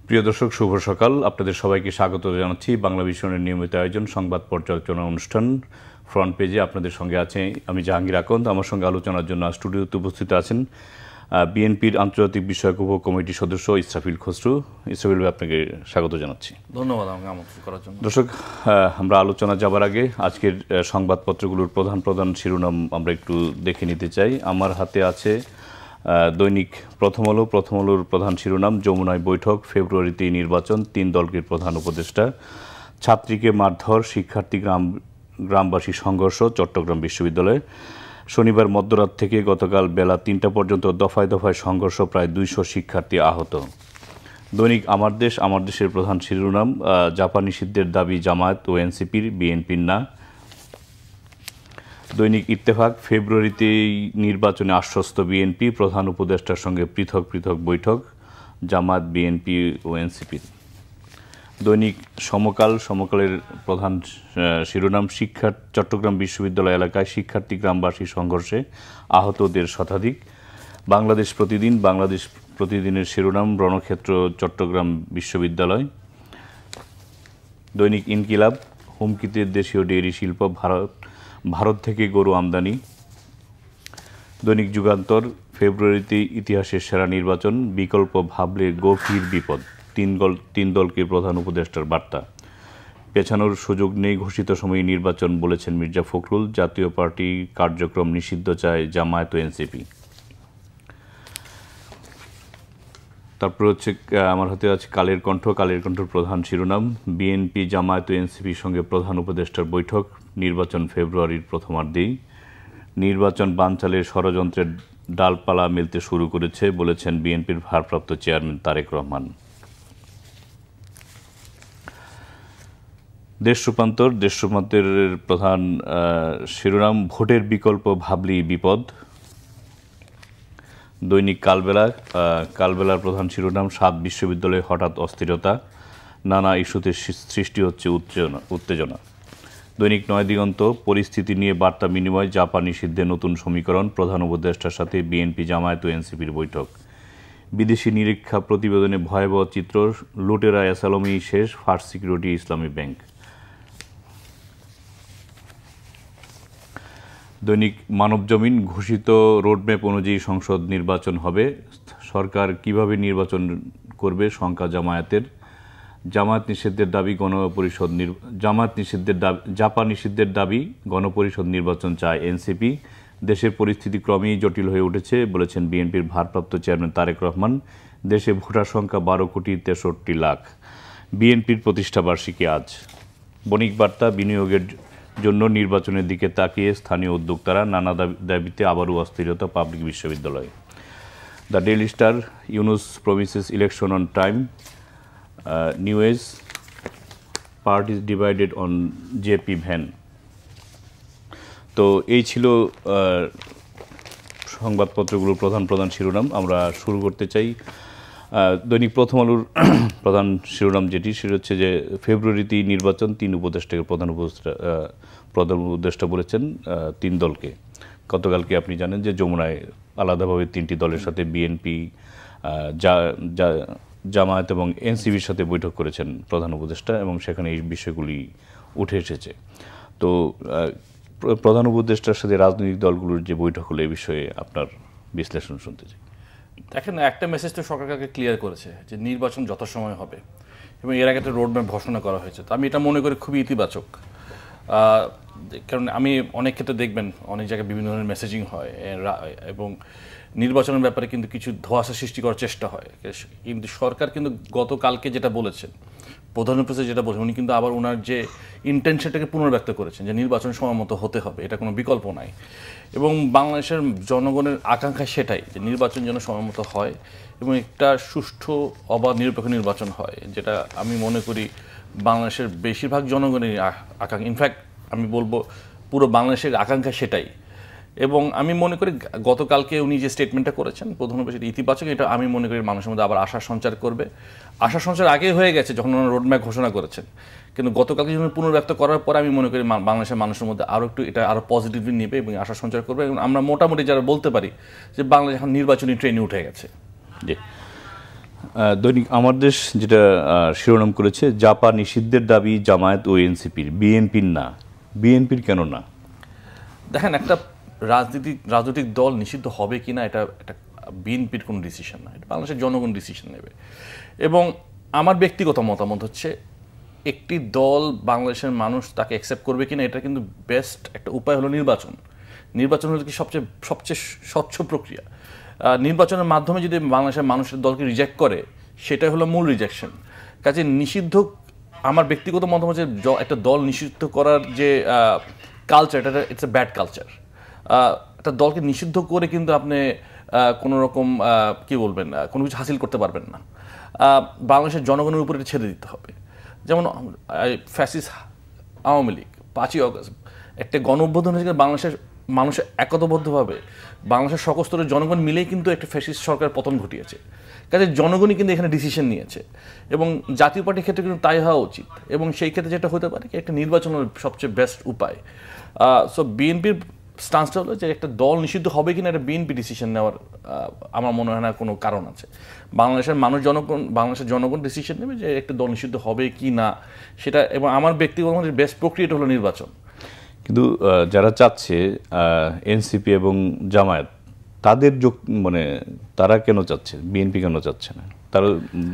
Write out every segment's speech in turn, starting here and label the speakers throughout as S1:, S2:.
S1: প্রিয় দর্শক, শুভ সকাল। আপনাদের সবাইকে স্বাগত জানাচ্ছি বাংলা ভিশনের নিয়মিত আয়োজন সংবাদ পর্যালোচনা অনুষ্ঠান ফ্রন্ট পেজে। আপনাদের সঙ্গে আছে আমি জাহাঙ্গীর আকন্দ। আমার সঙ্গে আলোচনার জন্য স্টুডিওতে উপস্থিত আছেন বিএনপির আন্তর্জাতিক বিষয়ক উপ কমিটির সদস্য ইসরাফিল খসরু। ইসরাফিল ভাই, আপনাকে স্বাগত জানাচ্ছি।
S2: ধন্যবাদ আমাকে আমন্ত্রণ করার জন্য।
S1: দর্শক, আমরা আলোচনা যাবার আগে আজকের সংবাদপত্রগুলোর প্রধান প্রধান শিরোনাম আমরা একটু দেখে নিতে চাই। আমার হাতে আছে দৈনিক প্রথম আলোর প্রধান শিরোনাম: যমুনায় বৈঠক, ফেব্রুয়ারিতেই নির্বাচন, 3 দলকে প্রধান উপদেষ্টা। ছাত্রীকে মারধর, শিক্ষার্থী গ্রামবাসী সংঘর্ষ চট্টগ্রাম বিশ্ববিদ্যালয়ে। শনিবার মধ্যরাত থেকে গতকাল বেলা 3টা পর্যন্ত দফায় দফায় সংঘর্ষ, প্রায় 200 শিক্ষার্থী আহত। দৈনিক আমার দেশের প্রধান শিরোনাম: জাপান নিষিদ্ধের দাবি জামায়াত ও এনসিপির, বিএনপির না। দৈনিক ইত্তেফাক: ফেব্রুয়ারিতেই নির্বাচনে আশ্বস্ত বিএনপি, প্রধান উপদেষ্টার সঙ্গে পৃথক পৃথক বৈঠক জামায়াত, বিএনপি ও এনসিপির। দৈনিক সমকালের প্রধান শিরোনাম: চট্টগ্রাম বিশ্ববিদ্যালয় এলাকায় শিক্ষার্থী গ্রামবাসী সংঘর্ষে আহতদের শতাধিক। বাংলাদেশ প্রতিদিনের শিরোনাম: রণক্ষেত্র চট্টগ্রাম বিশ্ববিদ্যালয়। দৈনিক ইনকিলাব: হুমকিতে দেশীয় ডেইরি শিল্প, ভারত থেকে গরু আমদানি। দৈনিক যুগান্তর: ফেব্রুয়ারিতে ইতিহাসের সেরা নির্বাচন, বিকল্প ভাবলে গভীর বিপদ, 3 দলকে প্রধান উপদেষ্টার বার্তা। পেছানোর সুযোগ নেই, ঘোষিত সময়ে নির্বাচন বলেছেন মির্জা ফখরুল। জাতীয় পার্টি কার্যক্রম নিষিদ্ধ চায় জামায়াত ও এনসিপি। তারপর হচ্ছে আমার হাতে আছে কালের কণ্ঠর প্রধান শিরোনাম: বিএনপি, জামায়াত ও এনসিপির সঙ্গে প্রধান উপদেষ্টার বৈঠক, নির্বাচন ফেব্রুয়ারির প্রথমার্ধেই। নির্বাচন বানচালের ষড়যন্ত্রের ডালপালা মেলতে শুরু করেছে বলেছেন বিএনপির ভারপ্রাপ্ত চেয়ারম্যান তারেক রহমান। দেশ রূপান্তরের প্রধান শিরোনাম: ভোটের বিকল্প ভাবলেই বিপদ। দৈনিক কালবেলার প্রধান শিরোনাম: 7 বিশ্ববিদ্যালয়ে হঠাৎ অস্থিরতা, নানা ইস্যুতে সৃষ্টি হচ্ছে উত্তেজনা। দৈনিক নয়াদিগন্ত: পরিস্থিতি নিয়ে বার্তা বিনিময়, জাপান নিষিদ্ধে নতুন সমীকরণ, প্রধান উপদেষ্টার সাথে বিএনপি, জামায়াত ও এনসিপির বৈঠক। বিদেশি নিরীক্ষা প্রতিবেদনে ভয়াবহ চিত্র, লুটেরা অ্যাসালমি শেষ, ফার্স্ট সিকিউরিটি ইসলামী ব্যাংক। দৈনিক মানবজমিন: ঘোষিত রোডম্যাপ অনুযায়ী সংসদ নির্বাচন হবে, সরকার কিভাবে নির্বাচন করবে শঙ্কা জামায়াতের। জাপান নিষিদ্ধের দাবি গণপরিষদ নির্বাচন চায় এনসিপি। দেশের পরিস্থিতি ক্রমেই জটিল হয়ে উঠেছে বলেছেন বিএনপির ভারপ্রাপ্ত চেয়ারম্যান তারেক রহমান। দেশে ভোটার সংখ্যা 12,63,00,000। বিএনপির প্রতিষ্ঠাবার্ষিকী আজ। বণিক বার্তা: বিনিয়োগের জন্য নির্বাচনের দিকে তাকিয়ে স্থানীয় উদ্যোক্তারা, নানা দাবিতে আবারও অস্থিরতা পাবলিক বিশ্ববিদ্যালয়ে। The Daily Star: Yunus promises election on time. New Age: parties divided on JP van. তো এই ছিল সংবাদপত্রগুলোর প্রধান শিরোনাম। আমরা শুরু করতে চাই দৈনিক প্রথম আলোর প্রধান শিরোনাম সেটা হচ্ছে যে ফেব্রুয়ারিতেই নির্বাচন, 3 উপদেষ্টাকে প্রধান উপদেষ্টা বলেছেন 3 দলকে। গতকালকে আপনি জানেন যে যমুনায় আলাদাভাবে 3টি দলের সাথে বিএনপি, জামায়াত এবং এনসিপির সাথে বৈঠক করেছেন প্রধান উপদেষ্টা, এবং সেখানে এই বিষয়গুলি উঠে এসেছে। তো প্রধান উপদেষ্টার সাথে রাজনৈতিক দলগুলোর যে বৈঠক হলো, এই বিষয়ে আপনার বিশ্লেষণ শুনতে চাই।
S2: দেখেন, একটা মেসেজ তো সরকারকে ক্লিয়ার করেছে যে নির্বাচন যথাসময়ে হবে, এবং এর আগে একটা রোডম্যাপ ঘোষণা করা হয়েছে। তো আমি এটা মনে করি খুবই ইতিবাচক, কারণ আমি অনেক ক্ষেত্রে দেখবেন অনেক জায়গায় বিভিন্ন ধরনের মেসেজিং হয়, এবং নির্বাচনের ব্যাপারে কিন্তু কিছু ধোঁয়াশা সৃষ্টি করার চেষ্টা হয়। কিন্তু সরকার কিন্তু গতকালকে যেটা বলেছেন, প্রধান উপদেষ্টা যেটা বলেছেন, উনি কিন্তু আবার ওনার যে ইন্টেনশনটাকে পুনর্ব্যক্ত করেছেন যে নির্বাচন সময় মতো হতে হবে, এটা কোনো বিকল্প নাই। এবং বাংলাদেশের জনগণের আকাঙ্ক্ষা সেটাই, যে নির্বাচন যেন সময় মতো হয় এবং একটা সুষ্ঠু অবাধ নিরপেক্ষ নির্বাচন হয়, যেটা আমি মনে করি বাংলাদেশের বেশিরভাগ জনগণের আকাঙ্ক্ষা। ইনফ্যাক্ট আমি বলবো পুরো বাংলাদেশের আকাঙ্ক্ষা সেটাই। এবং আমি মনে করি গতকালকে উনি যে স্টেটমেন্টটা করেছেন প্রধান উপদেষ্টা, ইতিবাচক। এটা আমি মনে করি মানুষের মধ্যে আবার আশা সঞ্চার করবে। আশা সঞ্চার আগে হয়ে গেছে যখন ওনারা রোডম্যাপ ঘোষণা করেছেন, কিন্তু গতকালকে যখন পুনর্ব্যক্ত করার পরে আমি মনে করি বাংলাদেশের মানুষের মধ্যে আরও একটু এটা আরও পজিটিভলি নেবে এবং আশা সঞ্চার করবে। এবং আমরা মোটামুটি যারা বলতে পারি যে বাংলাদেশ এখন নির্বাচনী ট্রেনে উঠে গেছে।
S1: জি, দৈনিক আমার দেশ যেটা শিরোনাম করেছে জাপা নিষিদ্ধের দাবি জামায়াত ও এনসিপির, বিএনপির না। বিএনপির কেন না?
S2: দেখেন, একটা রাজনৈতিক দল নিষিদ্ধ হবে কিনা এটা একটা বিএনপির কোনো ডিসিশন না, এটা বাংলাদেশের জনগণ ডিসিশন নেবে। এবং আমার ব্যক্তিগত মতামত হচ্ছে একটি দল বাংলাদেশের মানুষ তাকে অ্যাকসেপ্ট করবে কিনা এটা কিন্তু বেস্ট একটা উপায় হলো নির্বাচন। নির্বাচন হলো কি সবচেয়ে স্বচ্ছ প্রক্রিয়া। নির্বাচনের মাধ্যমে যদি বাংলাদেশের মানুষের দলকে রিজেক্ট করে সেটাই হলো মূল রিজেকশন। কাজে নিষিদ্ধ, আমার ব্যক্তিগত মতামত যে একটা দল নিষিদ্ধ করার যে কালচার, এটা ইটস এ ব্যাড কালচার। একটা দলকে নিষিদ্ধ করে কিন্তু আপনি কোনো রকম কি বলবেন কোনো কিছু হাসিল করতে পারবেন না। বাংলাদেশের জনগণের উপরে এটা ছেড়ে দিতে হবে। যেমন ফ্যাসিস্ট আওয়ামী লীগ 5ই অগস্ট একটা গণ-অভ্যুত্থান হয়েছে, বাংলাদেশের মানুষের একতাবদ্ধভাবে বাংলাদেশের সকল স্তরের জনগণ মিলেই কিন্তু একটা ফ্যাসিস্ট সরকার পতন ঘটিয়েছে। কাজে জনগণই কিন্তু এখানে ডিসিশন নিয়েছে এবং জাতীয় পার্টির ক্ষেত্রে কিন্তু তাই হওয়া উচিত। এবং সেই ক্ষেত্রে যেটা হতে পারে কি একটা নির্বাচনের সবচেয়ে বেস্ট উপায়। সো বিএনপির স্টান্সটা হলো যে একটা দল নিষিদ্ধ হবে কিনা এটা বিএনপি ডিসিশন নেওয়ার আমার মনে হয় না কোনো কারণ আছে। বাংলাদেশের জনগণ ডিসিশন নেবে যে একটা দল নিষিদ্ধ হবে কি না সেটা। এবং আমার ব্যক্তিগত বেস্ট প্রক্রিয়াটা হলো নির্বাচন।
S1: কিন্তু যারা চাচ্ছে এনসিপি এবং জামায়াত, তাদের মানে তারা কেন চাচ্ছে, বিএনপি কেন চাচ্ছে না? তারা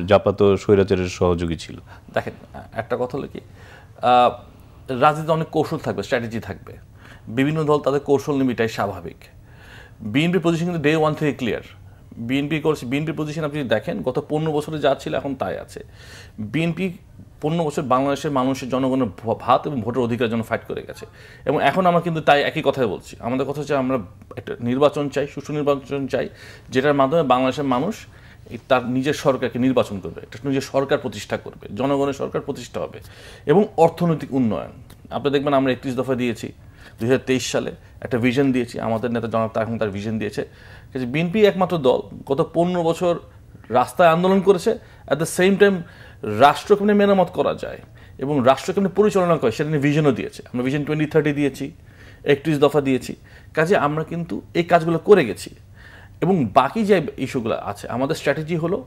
S1: জাপা তো স্বৈরাচারের সহযোগী ছিল।
S2: দেখেন, একটা কথা হলো কি, রাজনীতিতে অনেক কৌশল থাকবে, স্ট্র্যাটেজি থাকবে, বিভিন্ন দল তাদের কৌশল নেবে, এটাই স্বাভাবিক। বিএনপির পজিশন কিন্তু ডে ওয়ান থেকে ক্লিয়ার। বিএনপির পজিশন আপনি দেখেন গত 15 বছরে যা ছিল এখন তাই আছে। বিএনপি 15 বছর বাংলাদেশের মানুষের জনগণের ভাত এবং ভোটের অধিকারের জন্য ফাইট করে গেছে এবং এখন আমরা কিন্তু তাই একই কথাই বলছি। আমাদের কথা হচ্ছে আমরা একটা নির্বাচন চাই, সুষ্ঠু নির্বাচন চাই, যেটার মাধ্যমে বাংলাদেশের মানুষ তার নিজের সরকারকে নির্বাচন করবে, একটা নিজের সরকার প্রতিষ্ঠা করবে, জনগণের সরকার প্রতিষ্ঠা হবে এবং অর্থনৈতিক উন্নয়ন। আপনি দেখবেন আমরা 31 দফা দিয়েছি, 2023 সালে একটা ভিশন দিয়েছি, আমাদের নেতা জনাব তারেক রহমান তার ভিশন দিয়েছে। বিএনপি একমাত্র দল গত 15 বছর রাস্তায় আন্দোলন করেছে, অ্যাট দ্য সেম টাইম রাষ্ট্র কেমনি মেরামত করা যায় এবং রাষ্ট্র কেমনি পরিচালনা করে সেটা নিয়ে ভিশনও দিয়েছে। আমরা ভিশন 2030 দিয়েছি, 31 দফা দিয়েছি। কাজে আমরা কিন্তু এই কাজগুলো করে গেছি এবং বাকি যে ইস্যুগুলো আছে আমাদের স্ট্র্যাটেজি হলো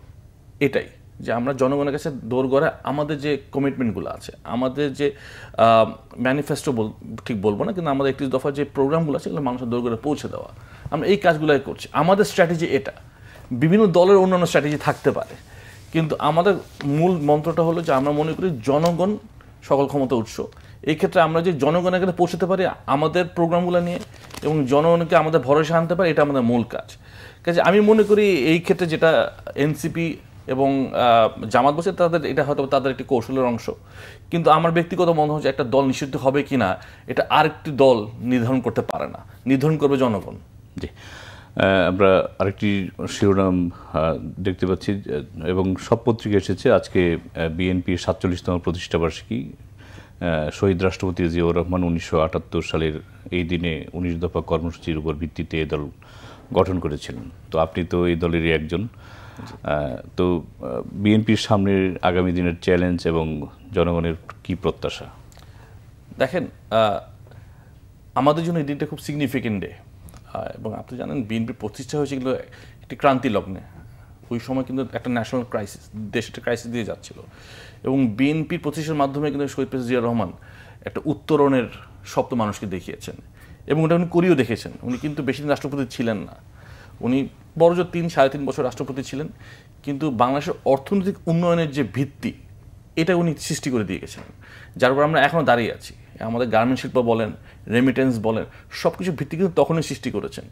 S2: এটাই যে আমরা জনগণের কাছে দৌড় গড়ে আমাদের যে কমিটমেন্টগুলো আছে, আমাদের যে ম্যানিফেস্টো ঠিক বলবো না, কিন্তু আমাদের 31 দফার যে প্রোগ্রামগুলো আছে এগুলো মানুষের দৌড় গড়ে পৌঁছে দেওয়া, আমরা এই কাজগুলোই করছি। আমাদের স্ট্র্যাটেজি এটা। বিভিন্ন দলের অন্যান্য স্ট্র্যাটেজি থাকতে পারে, কিন্তু আমাদের মূল মন্ত্রটা হলো যে আমরা মনে করি জনগণ সকল ক্ষমতা উৎস। এই ক্ষেত্রে আমরা যে জনগণের কাছে পৌঁছতে পারি আমাদের প্রোগ্রামগুলো নিয়ে এবং জনগণকে আমাদের ভরসা আনতে পারি, এটা আমাদের মূল কাজ। কাজে আমি মনে করি এই ক্ষেত্রে যেটা এনসিপি এবং জামাত বসে তাদের এটা হয়তো তাদের একটি কৌশলের অংশ, কিন্তু আমার ব্যক্তিগত মনে হচ্ছে একটা দল নিষিদ্ধ হবে কিনা এটা আরেকটি দল নির্ধারণ করতে পারে না, নির্ধারণ করবে জনগণ।
S1: জি, আমরা আরেকটি শিরোনাম দেখতে পাচ্ছি এবং সব পত্রিকা এসেছে আজকে বিএনপির 47তম প্রতিষ্ঠাবার্ষিকী। শহীদ রাষ্ট্রপতি জিয়াউর রহমান 1978 সালের এই দিনে 19 দফা কর্মসূচির উপর ভিত্তিতে এই দল গঠন করেছিলেন। তো আপনি তো এই দলেরই একজন। তো বিএনপির সামনের আগামী দিনের চ্যালেঞ্জ এবং জনগণের কি প্রত্যাশা?
S2: দেখেন, আমাদের জন্য এই দিনটা খুব সিগনিফিকেন্ট ডে এবং আপনি জানেন বিএনপির প্রতিষ্ঠা হয়েছে কিন্তু একটি ক্রান্তি লগ্নে। ওই সময় কিন্তু একটা ন্যাশনাল ক্রাইসিস, দেশ একটা ক্রাইসিস দিয়ে যাচ্ছিল এবং বিএনপির প্রতিষ্ঠার মাধ্যমে কিন্তু শহীদ প্রেসিডেন্ট জিয়া রহমান একটা উত্তরণের স্বপ্ন মানুষকে দেখিয়েছেন এবং ওটা উনি করিয়েও দেখেছেন। উনি কিন্তু বেশি দিন রাষ্ট্রপতি ছিলেন না, উনি বড়জোর 3-3.5 বছর রাষ্ট্রপতি ছিলেন, কিন্তু বাংলাদেশের অর্থনৈতিক উন্নয়নের যে ভিত্তি এটা উনি সৃষ্টি করে দিয়ে গেছেন, যার উপর আমরা এখনও দাঁড়িয়ে আছি। আমাদের গার্মেন্ট শিল্প বলেন, রেমিটেন্স বলেন, সব কিছুর ভিত্তি কিন্তু তখনই সৃষ্টি করেছেন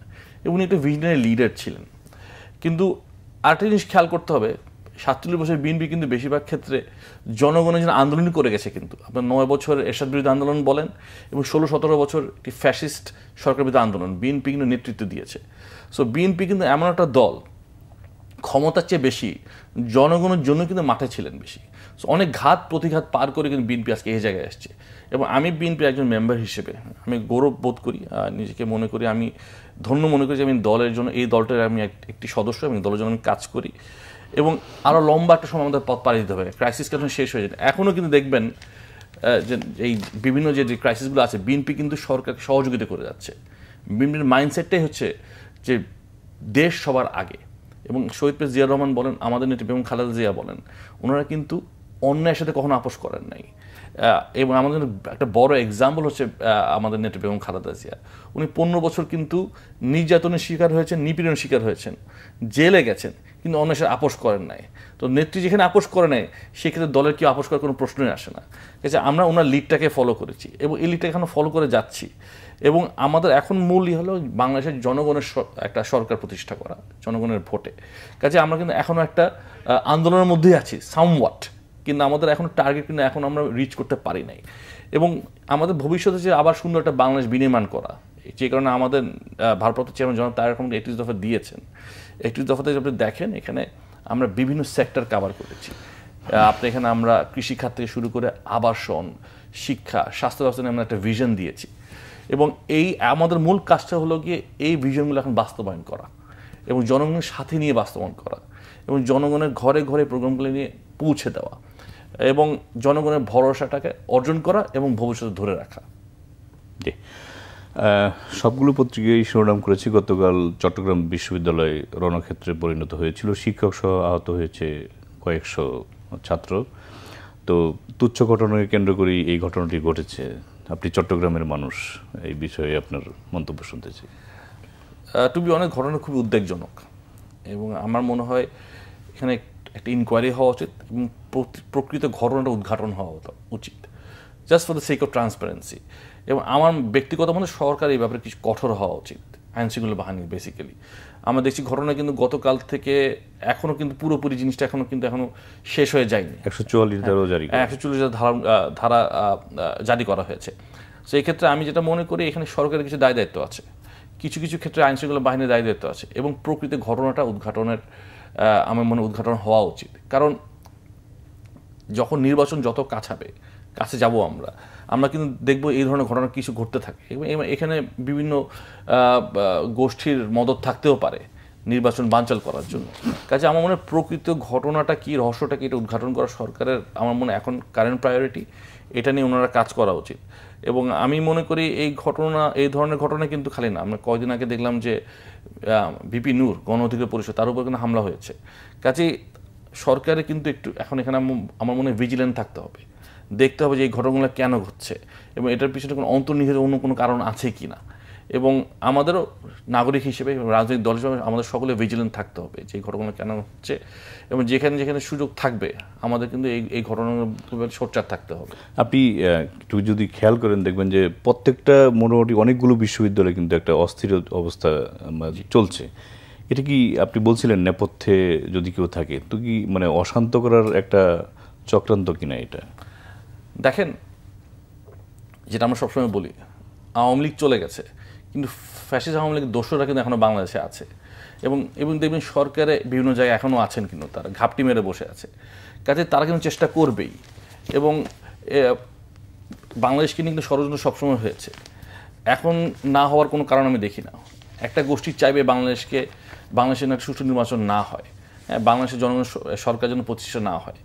S2: এবং উনি একটা ভিশনারি লিডার ছিলেন। কিন্তু আরেকটা জিনিস খেয়াল করতে হবে, 47 বছর বিএনপি কিন্তু বেশিরভাগ ক্ষেত্রে জনগণের জন্য আন্দোলন করে গেছে। কিন্তু আপনার 9 বছর এরশাদ বিরোধী আন্দোলন বলেন এবং 16-17 বছর একটি ফ্যাসিস্ট সরকার বিরোধী আন্দোলন বিএনপি কিন্তু নেতৃত্ব দিয়েছে। সো বিএনপি কিন্তু এমন একটা দল ক্ষমতার চেয়ে বেশি জনগণের জন্য কিন্তু মাঠে ছিলেন বেশি। সো অনেক ঘাত প্রতিঘাত পার করে কিন্তু বিএনপি আজকে এই জায়গায় আসছে এবং আমি বিএনপির একজন মেম্বার হিসেবে আমি গৌরব বোধ করি, নিজেকে মনে করি, আমি ধন্য মনে করি যে আমি দলের জন্য, এই দলটার আমি একটি সদস্য এবং দলের জন্য আমি কাজ করি এবং আরও লম্বা একটা সময় আমাদের পথ পাড়ি দিতে হবে। ক্রাইসিস কেন শেষ হয়ে যায় এখনও কিন্তু দেখবেন যে এই বিভিন্ন যে ক্রাইসিসগুলো আছে বিএনপি কিন্তু সরকারকে সহযোগিতা করে যাচ্ছে। বিএনপির মাইন্ডসেটটাই হচ্ছে যে দেশ সবার আগে এবং শহীদ প্রেসিডেন্ট জিয়া রহমান বলেন, আমাদের নেত্রী বেগম খালেদা জিয়া বলেন, ওনারা কিন্তু অন্যায়ের সাথে কখনো আপোষ করেন নাই। এবং আমাদের একটা বড় এক্সাম্পল হচ্ছে আমাদের নেত্রী বেগম খালেদা জিয়া। উনি 15 বছর কিন্তু নির্যাতনের শিকার হয়েছেন, নিপীড়নের শিকার হয়েছেন, জেলে গেছেন, কিন্তু অন্যের সাথে আপোষ করেন নাই। তো নেত্রী যেখানে আপোষ করে নেয় সেক্ষেত্রে দলের কি আপোষ করার কোনো প্রশ্নই আসে না। কাজে আমরা ওনার লিডটাকে ফলো করেছি এবং এই লিডটাকে এখনো ফলো করে যাচ্ছি। এবং আমাদের এখন মূলই হলো বাংলাদেশের জনগণের একটা সরকার প্রতিষ্ঠা করা, জনগণের ভোটে। কাজে আমরা কিন্তু এখনো একটা আন্দোলনের মধ্যেই আছি সামওয়াট, কিন্তু আমাদের এখন টার্গেট কিন্তু এখন আমরা রিচ করতে পারি নাই। এবং আমাদের ভবিষ্যতে যে আবার সুন্দর একটা বাংলাদেশ বিনির্মাণ করা, যে কারণে আমাদের ভারপ্রাপ্ত চেয়ারম্যান জনাব তারেক রহমান 31 দফা দিয়েছেন। 31 দফাতে আপনি দেখেন এখানে আমরা বিভিন্ন সেক্টর কভার করেছি। আপনি এখানে আমরা কৃষিখাত থেকে শুরু করে আবাসন, শিক্ষা, স্বাস্থ্য ব্যবস্থা নিয়ে আমরা একটা ভিশন দিয়েছি। এবং এই আমাদের মূল কাজটা হলো গিয়ে এই ভিশনগুলো এখন বাস্তবায়ন করা এবং জনগণের সাথে নিয়ে বাস্তবায়ন করা এবং জনগণের ঘরে ঘরে প্রোগ্রামগুলো নিয়ে পৌঁছে দেওয়া এবং জনগণের ভরসাটাকে অর্জন করা এবং ভবিষ্যতে ধরে রাখা।
S1: জি, সবগুলো পত্রিকায় শিরোনাম করেছি গতকাল চট্টগ্রাম বিশ্ববিদ্যালয় রণক্ষেত্রে পরিণত হয়েছিল, শিক্ষক সহ আহত হয়েছে কয়েকশো ছাত্র। তো তুচ্ছ ঘটনাকে কেন্দ্র করেই এই ঘটনাটি ঘটেছে। আপনি চট্টগ্রামের মানুষ, এই বিষয়ে আপনার মন্তব্য শুনতে চাই।
S2: টু বি অনেক ঘটনা খুবই উদ্বেগজনক এবং আমার মনে হয় এখানে একটা ইনকোয়ারি হওয়া উচিত এবং প্রকৃত ঘটনাটা উদ্ঘাটন হওয়া উচিত, just for the sake of transparency. এবং আমার ব্যক্তিগত মনে সরকার এই ব্যাপারে কিছু কঠোর হওয়া উচিত, আইনশৃঙ্খলা বাহিনী বেসিক্যালি। আমরা দেখছি ঘটনা কিন্তু গতকাল থেকে এখনও কিন্তু পুরোপুরি জিনিসটা এখনও শেষ হয়ে যায়নি। 144 ধারা জারি করা হয়েছে। সেই ক্ষেত্রে আমি যেটা মনে করি এখানে সরকারের কিছু দায় দায়িত্ব আছে, কিছু কিছু ক্ষেত্রে আইনশৃঙ্খলা বাহিনীর দায় দায়িত্ব আছে এবং প্রকৃত ঘটনাটা উদ্ঘাটনের আমার মনে উদ্ঘাটন হওয়া উচিত। কারণ যখন নির্বাচন যত কাছে যাব আমরা কিন্তু দেখব এই ধরনের ঘটনা কিছু ঘটতে থাকে এবং এখানে বিভিন্ন গোষ্ঠীর মদত থাকতেও পারে নির্বাচন বানচাল করার জন্য। কাজে আমার মনে হয় প্রকৃত ঘটনাটা কি, রহস্যটা কি, এটা উদ্ঘাটন করা সরকারের আমার মনে এখন কারেন্ট প্রায়োরিটি। এটা নিয়ে ওনারা কাজ করা উচিত। এবং আমি মনে করি এই ধরনের ঘটনা কিন্তু খালি না। আমরা কয়েকদিন আগে দেখলাম যে ভিপি নূর গণ অধিকার পরিষদ, তার উপর কিন্তু হামলা হয়েছে। কাজেই সরকারের কিন্তু একটু এখন এখানে আমার মনে হয় ভিজিল্যান্ট থাকতে হবে, দেখতে হবে যে এই ঘটনাগুলো কেন ঘটছে এবং এটার পিছনে কোনো অন্তর্নিহিত অন্য কোনো কারণ আছে কি না। এবং আমাদেরও নাগরিক হিসেবে, রাজনৈতিক দল হিসেবে আমাদের সকলে ভিজিল্যান্ট থাকতে হবে যে এই ঘটনাগুলো কেন হচ্ছে এবং যেখানে যেখানে সুযোগ থাকবে আমাদের কিন্তু এই ঘটনাগুলো সোচ্চার থাকতে হবে।
S1: আপনি একটু যদি খেয়াল করেন দেখবেন যে প্রত্যেকটা মোটামুটি অনেকগুলো বিশ্ববিদ্যালয়ে কিন্তু একটা অস্থির অবস্থা চলছে। এটা কি আপনি বলছিলেন নেপথ্যে যদি কেউ থাকে তো কি মানে অশান্ত করার একটা চক্রান্ত কিনা? এটা
S2: দেখেন, যেটা আমরা সবসময় বলি, আওয়ামী লীগ চলে গেছে কিন্তু ফ্যাসিস্ট আওয়ামী লীগের দোসররা কিন্তু এখনও বাংলাদেশে আছে এবং দেখবেন সরকারে বিভিন্ন জায়গায় এখনও আছেন, কিন্তু তারা ঘাপটি মেরে বসে আছে। কাজে তারা কিন্তু চেষ্টা করবেই এবং বাংলাদেশকে নিয়ে কিন্তু ষড়যন্ত্র সবসময় হয়েছে। এখন না হওয়ার কোনো কারণ আমি দেখি না। একটা গোষ্ঠী চাইবে বাংলাদেশের একটা সুষ্ঠু নির্বাচন না হয়, বাংলাদেশের জনগণের সরকার যেন প্রতিষ্ঠা না হয়।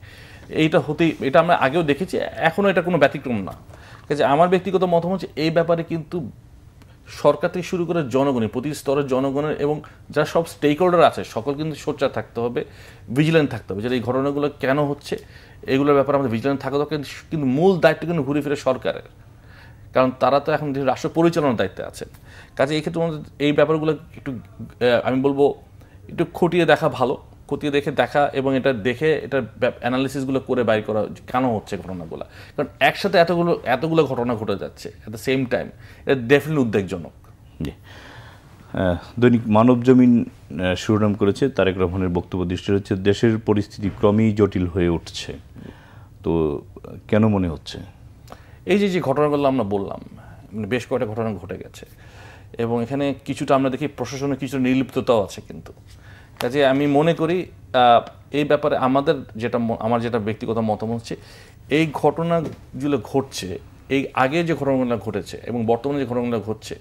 S2: এটা আমরা আগেও দেখেছি, এখনও এটা কোনো ব্যতিক্রম না। কাজে আমার ব্যক্তিগত মতামত হচ্ছে এই ব্যাপারে কিন্তু সরকার থেকে শুরু করে জনগণের, প্রতি স্তরের জনগণের এবং যারা সব স্টেক হোল্ডার আছে সকল কিন্তু সোচ্চার থাকতে হবে, ভিজিল্যান্ট থাকতে হবে, যেটা এই ঘটনাগুলো কেন হচ্ছে এগুলোর ব্যাপারে আমাদের ভিজিল্যান্ট থাকা দরকার। কিন্তু মূল দায়িত্ব কিন্তু ঘুরে ফিরে সরকারের, কারণ তারা তো এখন রাষ্ট্র পরিচালনার দায়িত্বে আছেন। কাজে এই ক্ষেত্রে আমাদের এই ব্যাপারগুলো একটু আমি বলবো একটু খতিয়ে দেখা এবং এটা দেখে এটার অ্যানালিসিসগুলো করে বাইর করা কেন হচ্ছে ঘটনাগুলো। কারণ একসাথে এতগুলো ঘটনা ঘটে যাচ্ছে অ্যাট দ্য সেম টাইম, এটা ডেফিনেটলি উদ্বেগজনক।
S1: জি, দৈনিক মানবজমিন শিরোনাম করেছে, তারেক রহমানের বক্তব্য দৃষ্টি হচ্ছে দেশের পরিস্থিতি ক্রমেই জটিল হয়ে উঠছে। তো কেন মনে হচ্ছে?
S2: এই যে ঘটনাগুলো আমরা বললাম, বেশ কয়েকটা ঘটনা ঘটে গেছে এবং এখানে কিছুটা আমরা দেখি প্রশাসনের কিছুটা নির্লিপ্ততাও আছে। কিন্তু কাজে আমি মনে করি এই ব্যাপারে আমার যেটা ব্যক্তিগত মতামত হচ্ছে, এই ঘটনাগুলো ঘটছে, এই আগে যে ঘটনাগুলো ঘটেছে এবং বর্তমানে যে ঘটনাগুলো ঘটছে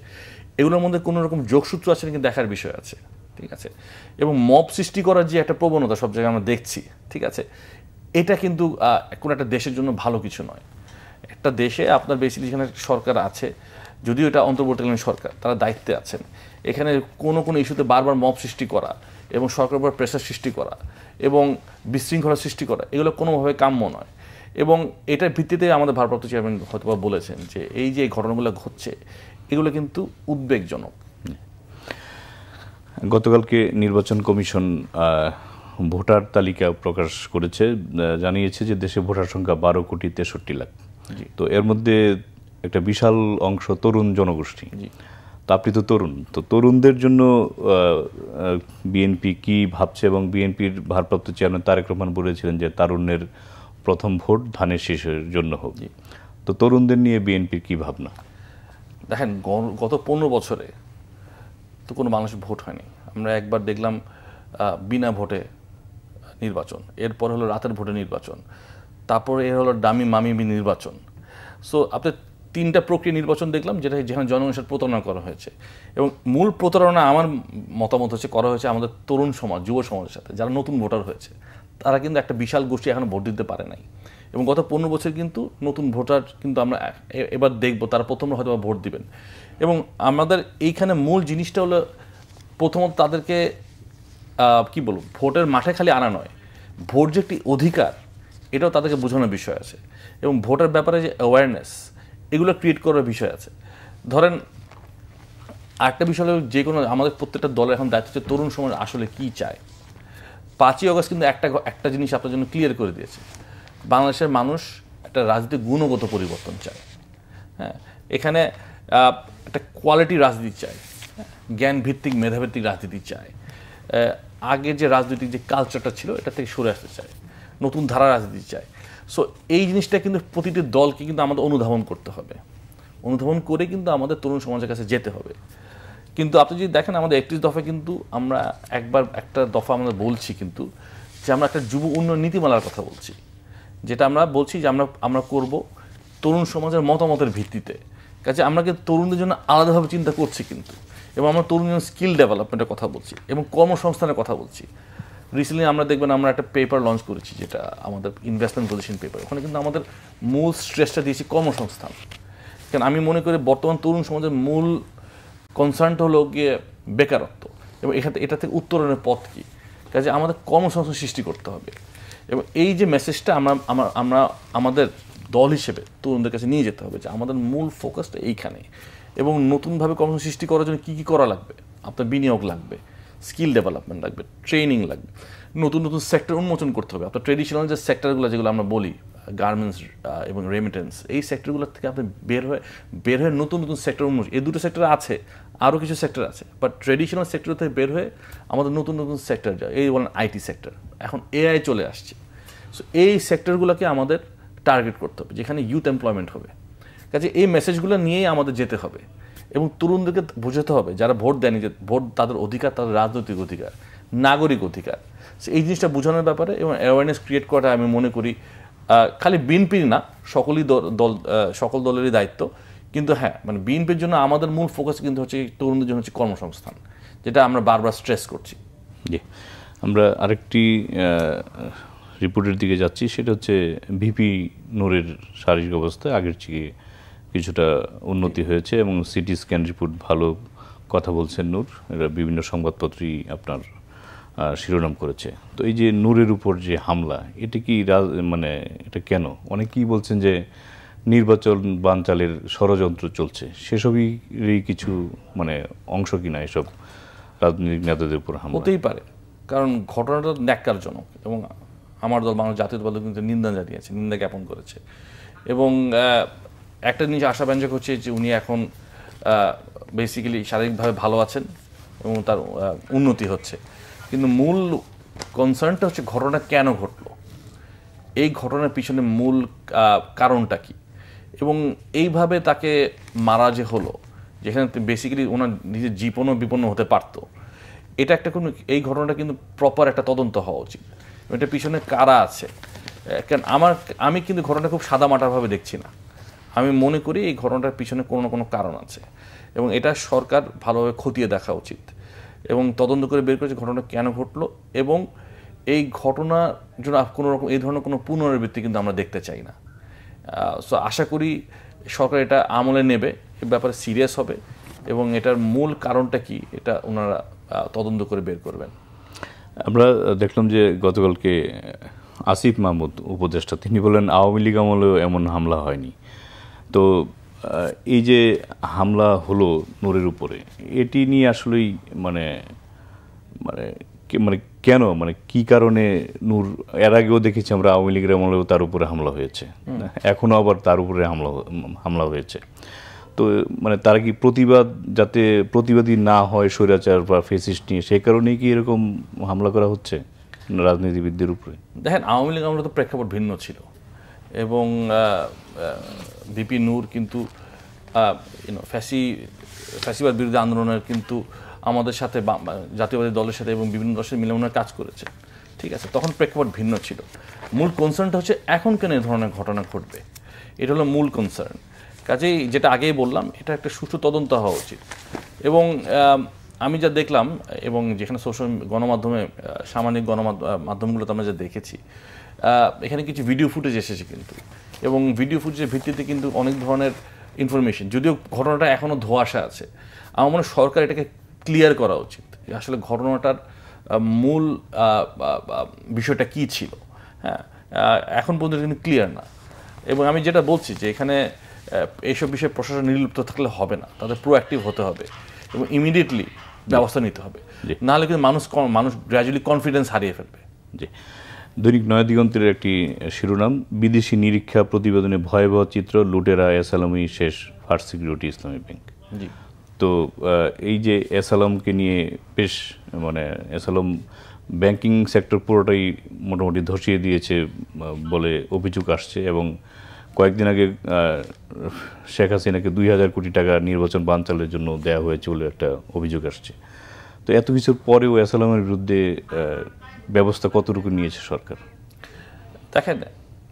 S2: এগুলোর মধ্যে কোনো রকম যোগসূত্র আছে নাকি দেখার বিষয় আছে, ঠিক আছে। এবং মব সৃষ্টি করার যে একটা প্রবণতা সব জায়গায় আমরা দেখছি, ঠিক আছে, এটা কিন্তু কোনো একটা দেশের জন্য ভালো কিছু নয়। একটা দেশে আপনার বেসিক্যালি যেখানে সরকার আছে, যদিও এটা অন্তর্বর্তীকালীন সরকার, তারা দায়িত্বে আছেন, এখানে কোনো ইস্যুতে বারবার মব সৃষ্টি করা এবং সরকারের উপর প্রেসার সৃষ্টি করা এবং বিশৃঙ্খলা সৃষ্টি করা এগুলো কোনোভাবে কাম্য নয়। এবং এটার ভিত্তিতে আমাদের ভারপ্রাপ্ত চেয়ারম্যান হয়তো বলেছেন যে এই যে ঘটনাগুলো ঘটছে এগুলো কিন্তু উদ্বেগজনক।
S1: গতকালকে নির্বাচন কমিশন ভোটার তালিকা প্রকাশ করেছে, জানিয়েছে যে দেশে ভোটার সংখ্যা 12,63,00,000। তো এর মধ্যে একটা বিশাল অংশ তরুণ জনগোষ্ঠী। তো আপনি তো তরুণ, তো তরুণদের জন্য বিএনপি কি ভাবছে? এবং বিএনপির ভারপ্রাপ্ত চেয়ারম্যান তারেক রহমান বলেছিলেন যে তারুণ্যের প্রথম ভোট ধানের শীষের জন্য হোক। তো তরুণদের নিয়ে বিএনপির কি ভাবনা?
S2: দেখেন, গত 15 বছরে তো কোনো মানুষের ভোট হয়নি। আমরা একবার দেখলাম বিনা ভোটে নির্বাচন, এরপর হলো রাতের ভোটে নির্বাচন, তারপরে এর হলো ডামি মামি নির্বাচন। সো আপনি 3টা প্রক্রিয়া নির্বাচন দেখলাম যেখানে জনগণের সাথে প্রতারণা করা হয়েছে। এবং মূল প্রতারণা আমার মতামত হচ্ছে করা হয়েছে আমাদের তরুণ সমাজ, যুব সমাজের সাথে, যারা নতুন ভোটার হয়েছে। তারা কিন্তু একটা বিশাল গোষ্ঠী এখনো ভোট দিতে পারে নাই। এবং গত 15 বছর কিন্তু নতুন ভোটার কিন্তু আমরা এবার দেখব তারা প্রথমে হয়তো ভোট দিবেন। এবং আমাদের এইখানে মূল জিনিসটা হলো প্রথমত তাদেরকে কি বলবো, ভোটের মাঠে খালি আনা নয়, ভোট যে একটি অধিকার এটাও তাদেরকে বোঝানোর বিষয় আছে। এবং ভোটের ব্যাপারে যে অ্যাওয়ারনেস এগুলো ক্রিয়েট করার বিষয় আছে। ধরেন আরেকটা বিষয় হলো যে কোনো আমাদের প্রত্যেকটা দলের এখন দায়িত্ব হচ্ছে তরুণ সমাজ আসলে কি চায়। 5ই অগস্ট কিন্তু একটা জিনিস আপনার জন্য ক্লিয়ার করে দিয়েছে, বাংলাদেশের মানুষ একটা রাজনীতির গুণগত পরিবর্তন চায়। হ্যাঁ, এখানে একটা কোয়ালিটি রাজনীতি চায়, জ্ঞান ভিত্তিক মেধাভিত্তিক রাজনীতি চায়। আগে যে রাজনৈতিক যে কালচারটা ছিল এটা থেকে সরে আসতে চায়, নতুন ধারা রাজনীতি চায়। সো এই জিনিসটা কিন্তু প্রতিটি দলকে কিন্তু আমাদের অনুধাবন করতে হবে, অনুধাবন করে কিন্তু আমাদের তরুণ সমাজের কাছে যেতে হবে। কিন্তু আপনি যদি দেখেন আমাদের 31 দফায় কিন্তু আমরা একটা দফা আমরা বলছি কিন্তু যে আমরা একটা যুব উন্নয়ন নীতিমালার কথা বলছি, যেটা আমরা বলছি যে আমরা করব তরুণ সমাজের মতামতের ভিত্তিতে। কাজে আমরা কিন্তু তরুণদের জন্য আলাদাভাবে চিন্তা করছি কিন্তু, এবং আমরা তরুণদের স্কিল ডেভেলপমেন্টের কথা বলছি এবং কর্মসংস্থানের কথা বলছি। রিসেন্টলি আমরা দেখবেন আমরা একটা পেপার লঞ্চ করেছি যেটা আমাদের ইনভেস্টমেন্ট পজিশন পেপার। ওখানে কিন্তু আমাদের মূল স্ট্রেসটা দিয়েছি কর্মসংস্থান। কারণ আমি মনে করি বর্তমান তরুণ সমাজের মূল কনসার্নটা হলো গিয়ে বেকারত্ব, এবং এটা থেকে উত্তরণের পথ কী। কাজে আমাদের কর্মসংস্থান সৃষ্টি করতে হবে, এবং এই যে মেসেজটা আমরা আমাদের দল হিসেবে তরুণদের কাছে নিয়ে যেতে হবে যে আমাদের মূল ফোকাসটা এইখানে। এবং নতুনভাবে কর্মসংস্থান সৃষ্টি করার জন্য কী কী করা লাগবে, আপনার বিনিয়োগ লাগবে, স্কিল ডেভেলপমেন্ট লাগবে, ট্রেনিং লাগবে, নতুন নতুন সেক্টর উন্মোচন করতে হবে। আপনার ট্রেডিশনাল যে সেক্টরগুলো যেগুলো আমরা বলি গার্মেন্টস এবং রেমিটেন্স, এই সেক্টরগুলোর থেকে আপনি বের হয়ে নতুন নতুন সেক্টর উন্মোচন, এই দুটো সেক্টর আছে, আরও কিছু সেক্টর আছে, বাট ট্রেডিশনাল সেক্টর থেকে বের হয়ে আমাদের নতুন নতুন সেক্টর যায়। এই বলেন আইটি সেক্টর, এখন এআই চলে আসছে। সো এই সেক্টরগুলোকে আমাদের টার্গেট করতে হবে যেখানে ইউথ এমপ্লয়মেন্ট হবে। কাজে এই মেসেজগুলো নিয়েই আমাদের যেতে হবে, এবং তরুণদেরকে বোঝাতে হবে যারা ভোট দেয়নি যে ভোট তাদের অধিকার, তাদের রাজনৈতিক অধিকার, নাগরিক অধিকার। এই জিনিসটা বোঝানোর ব্যাপারে এবং অ্যাওয়ারনেস ক্রিয়েট করাটা আমি মনে করি খালি বিএনপির না, সকল দলেরই দায়িত্ব। কিন্তু হ্যাঁ, মানে বিএনপির জন্য আমাদের মূল ফোকাস কিন্তু হচ্ছে তরুণদের জন্য হচ্ছে কর্মসংস্থান, যেটা আমরা বারবার স্ট্রেস করছি।
S1: জি, আমরা আরেকটি রিপোর্টের দিকে যাচ্ছি, সেটা হচ্ছে ভিপি নূরের শারীরিক অবস্থা আগের চেয়ে কিছুটা উন্নতি হয়েছে এবং সিটি স্ক্যান রিপোর্ট ভালো কথা বলছেন নূর, এরা বিভিন্ন সংবাদপত্রই আপনার শিরোনাম করেছে। তো এই যে নূরের উপর যে হামলা, এটা কি মানে এটা কেন? অনেকেই বলছেন যে নির্বাচন বানচালের ষড়যন্ত্র চলছে, সেসবই কিছু মানে অংশ কিনা এসব রাজনৈতিক নেতাদের উপর হামলা?
S2: হতেই পারে, কারণ ঘটনাটা ন্যাক্কারজনক, এবং আমার দল বাংলাদেশ জাতীয়তাবাদী দল কিন্তু নিন্দা জানিয়েছে, নিন্দা জ্ঞাপন করেছে। এবং একটা জিনিস আশাব্যঞ্জক হচ্ছে যে উনি এখন বেসিক্যালি শারীরিকভাবে ভালো আছেন এবং তার উন্নতি হচ্ছে। কিন্তু মূল কনসার্নটা হচ্ছে ঘটনা কেন ঘটলো, এই ঘটনার পিছনে মূল কারণটা কি, এবং এইভাবে তাকে মারা যে হলো, যেখানে বেসিক্যালি ওনার নিজের জীবনও বিপন্ন হতে পারতো, এটা একটা কোনো এই ঘটনাটা কিন্তু প্রপার একটা তদন্ত হওয়া উচিত। এটার পিছনে কারা আছে, কারণ আমি কিন্তু ঘটনাটা খুব সাদামাটাভাবে দেখছি না। আমি মনে করি এই ঘটনাটার পিছনে কোনো না কোনো কারণ আছে, এবং এটা সরকার ভালোভাবে খতিয়ে দেখা উচিত এবং তদন্ত করে বের করেছে ঘটনা কেন ঘটলো, এবং এই ঘটনার জন্য কোনো রকম এই ধরনের কোনো পুনরাবৃত্তি কিন্তু আমরা দেখতে চাই না। সো আশা করি সরকার এটা আমলে নেবে, এ ব্যাপারে সিরিয়াস হবে, এবং এটার মূল কারণটা কি এটা ওনারা তদন্ত করে বের করবেন।
S1: আমরা দেখলাম যে গতকালকে আসিফ মাহমুদ উপদেষ্টা তিনি বলেন আওয়ামী লীগ আমলেও এমন হামলা হয়নি। তো এই যে হামলা হলো নূরের উপরে, এটি নিয়ে আসলেই মানে মানে মানে কেন, মানে কি কারণে নূর, এর আগেও দেখেছি আমরা আওয়ামী লীগের আমলেও তার উপরে হামলা হয়েছে, এখনও আবার তার উপরে হামলা হয়েছে। তো মানে তারা কি যাতে প্রতিবাদী না হয় স্বৈরাচার বা ফেসিস্ট নিয়ে, সেই কারণেই কি এরকম হামলা করা হচ্ছে রাজনীতিবিদদের উপরে?
S2: দেখেন, আওয়ামী লীগ আমলে তো প্রেক্ষাপট ভিন্ন ছিল এবং ভিপি নূর কিন্তু ফ্যাসিবাদ বিরোধী আন্দোলনের কিন্তু আমাদের সাথে জাতীয়বাদী দলের সাথে এবং বিভিন্ন দলের সাথে মিলেমিশে কাজ করেছে, ঠিক আছে। তখন প্রেক্ষাপট ভিন্ন ছিল। মূল কনসার্নটা হচ্ছে এখন কেন এই ধরনের ঘটনা ঘটবে, এটা হলো মূল কনসার্ন। কাজেই যেটা আগেই বললাম, এটা একটা সুষ্ঠু তদন্ত হওয়া উচিত। এবং আমি যা দেখলাম এবং যেখানে সোশ্যাল গণমাধ্যমে সামাজিক গণমাধ্যমগুলোতে আমরা যা দেখেছি, এখানে কিছু ভিডিও ফুটেজ এসেছে কিন্তু, এবং ভিডিও ফুটেজের ভিত্তিতে কিন্তু অনেক ধরনের ইনফরমেশন, যদিও ঘটনাটা এখনও ধোঁয়াশা আছে। আমার মনে হয় সরকার এটাকে ক্লিয়ার করা উচিত, আসলে ঘটনাটার মূল বিষয়টা কী ছিল। হ্যাঁ, এখন পর্যন্ত কিন্তু ক্লিয়ার না। এবং আমি যেটা বলছি যে এখানে এইসব বিষয়ে প্রশাসন নির্লিপ্ত থাকলে হবে না, তাদের প্রোঅ্যাক্টিভ হতে হবে এবং ইমিডিয়েটলি ব্যবস্থা নিতে হবে, নাহলে কিন্তু মানুষ গ্র্যাজুয়ালি কনফিডেন্স হারিয়ে ফেলবে।
S1: জি, দৈনিক নয়াদিগন্তের একটি শিরোনাম, বিদেশি নিরীক্ষা প্রতিবেদনে ভয়াবহ চিত্র, লুটেরা এসালামই শেষ ফার্স্ট সিকিউরিটি ইসলামী ব্যাংক।
S2: জি,
S1: তো এই যে এসালামকে নিয়ে বেশ মানে এসালাম ব্যাংকিং সেক্টর পুরোটাই মোটামুটি ধসিয়ে দিয়েছে বলে অভিযোগ আসছে, এবং কয়েকদিন আগে শেখ হাসিনাকে 2000 কোটি টাকা নির্বাচন বানচালের জন্য দেওয়া হয়েছে বলে একটা অভিযোগ আসছে। তো এত কিছুর পরেও এসালামের বিরুদ্ধে ব্যবস্থা কতটুকু নিয়েছে সরকার?
S2: দেখেন,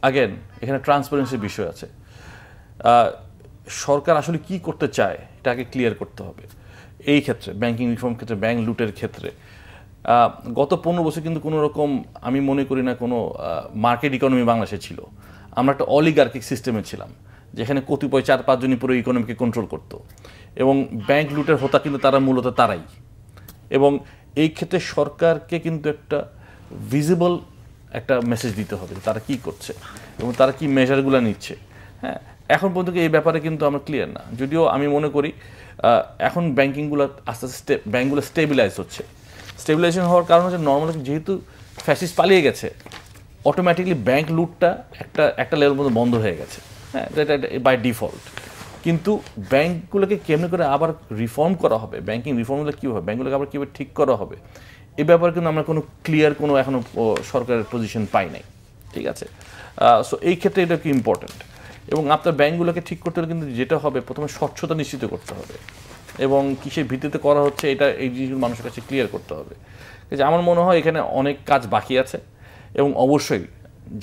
S2: আগেন এখানে ট্রান্সপারেন্সির বিষয় আছে। সরকার আসলে কি করতে চায় এটা আগে ক্লিয়ার করতে হবে। এই ক্ষেত্রে ব্যাংকিং রিফর্ম ক্ষেত্রে, ব্যাংক লুটের ক্ষেত্রে গত 15 বছর কিন্তু কোনো রকম আমি মনে করি না কোনো মার্কেট ইকোনমি বাংলাদেশে ছিল। আমরা একটা অলিগার্কিক সিস্টেমে ছিলাম, যেখানে কতিপয় 4-5 জনই পুরো ইকোনমিকে কন্ট্রোল করত, এবং ব্যাংক লুটের হোতা কিন্তু তারা মূলত তারাই। এবং এই ক্ষেত্রে সরকারকে কিন্তু একটা ভিজিবল একটা মেসেজ দিতে হবে তারা কি করছে এবং তারা কি মেজারগুলো নিচ্ছে। হ্যাঁ, এখন পর্যন্ত এই ব্যাপারে কিন্তু আমরা ক্লিয়ার না, যদিও আমি মনে করি এখন ব্যাংকিংগুলো আস্তে আস্তে ব্যাংকগুলো স্টেবিলাইজ হচ্ছে। স্টেবিলাইজেশন হওয়ার কারণ হচ্ছে নর্মালি যেহেতু ফ্যাসিস্ট পালিয়ে গেছে, অটোমেটিকলি ব্যাংক লুটটা একটা লেভেলের মধ্যে বন্ধ হয়ে গেছে। হ্যাঁ, এটা বাই ডিফল্ট। কিন্তু ব্যাংকগুলোকে কেমনি করে আবার রিফর্ম করা হবে, ব্যাংকিং রিফর্মগুলো কী হবে, ব্যাংকগুলোকে আবার কীভাবে ঠিক করা হবে, এই ব্যাপারে কিন্তু আমরা কোনো ক্লিয়ার কোনো এখনও সরকারের পজিশন পাই নাই, ঠিক আছে। সো এই ক্ষেত্রে এটা কি ইম্পর্ট্যান্ট। এবং আপনার ব্যাংকগুলোকে ঠিক করতে হলে কিন্তু যেটা হবে, প্রথমে স্বচ্ছতা নিশ্চিত করতে হবে এবং কিসের ভিত্তিতে করা হচ্ছে এই জিনিসগুলো মানুষের কাছে ক্লিয়ার করতে হবে। আমার মনে হয় এখানে অনেক কাজ বাকি আছে, এবং অবশ্যই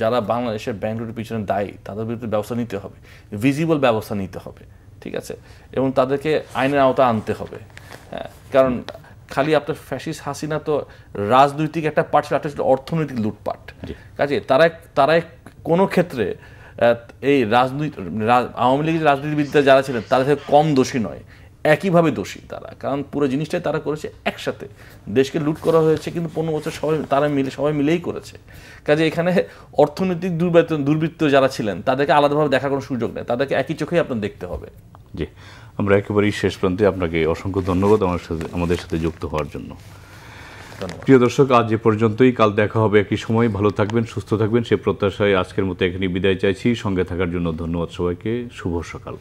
S2: যারা বাংলাদেশের ব্যাংক লুটের পিছনে দায়ী তাদের বিরুদ্ধে ব্যবস্থা নিতে হবে, ভিজিবল ব্যবস্থা নিতে হবে, ঠিক আছে, এবং তাদেরকে আইনের আওতা আনতে হবে। হ্যাঁ, কারণ খালি আপনার ফ্যাসিস্ট হাসিনা তো রাজনৈতিক একটা পার্ট ছিল, একটা অর্থনৈতিক লুটপাট। কাজে তারাই কোনো ক্ষেত্রে এই আওয়ামী লীগের রাজনীতিবিদরা যারা ছিলেন তাদের থেকে কম দোষী নয়, একইভাবে দোষী তারা, কারণ পুরো জিনিসটাই তারা করেছে একসাথে। দেশকে লুট করা হয়েছে কিন্তু 15 বছর সবাই মিলেই করেছে। কাজে এখানে অর্থনৈতিক দুর্বৃত্ত যারা ছিলেন তাদেরকে আলাদাভাবে দেখার কোনো সুযোগ নেই, তাদেরকে একই চোখেই আপনার দেখতে হবে।
S1: জি, আমরা একেবারেই শেষ প্রান্তে, আপনাকে অসংখ্য ধন্যবাদ আমাদের সাথে যুক্ত হওয়ার জন্য। প্রিয় দর্শক, আজ এ পর্যন্তই। কাল দেখা হবে একই সময়। ভালো থাকবেন, সুস্থ থাকবেন সে প্রত্যাশায় আজকের মতো এখানে বিদায় চাইছি। সঙ্গে থাকার জন্য ধন্যবাদ সবাইকে। শুভ সকাল।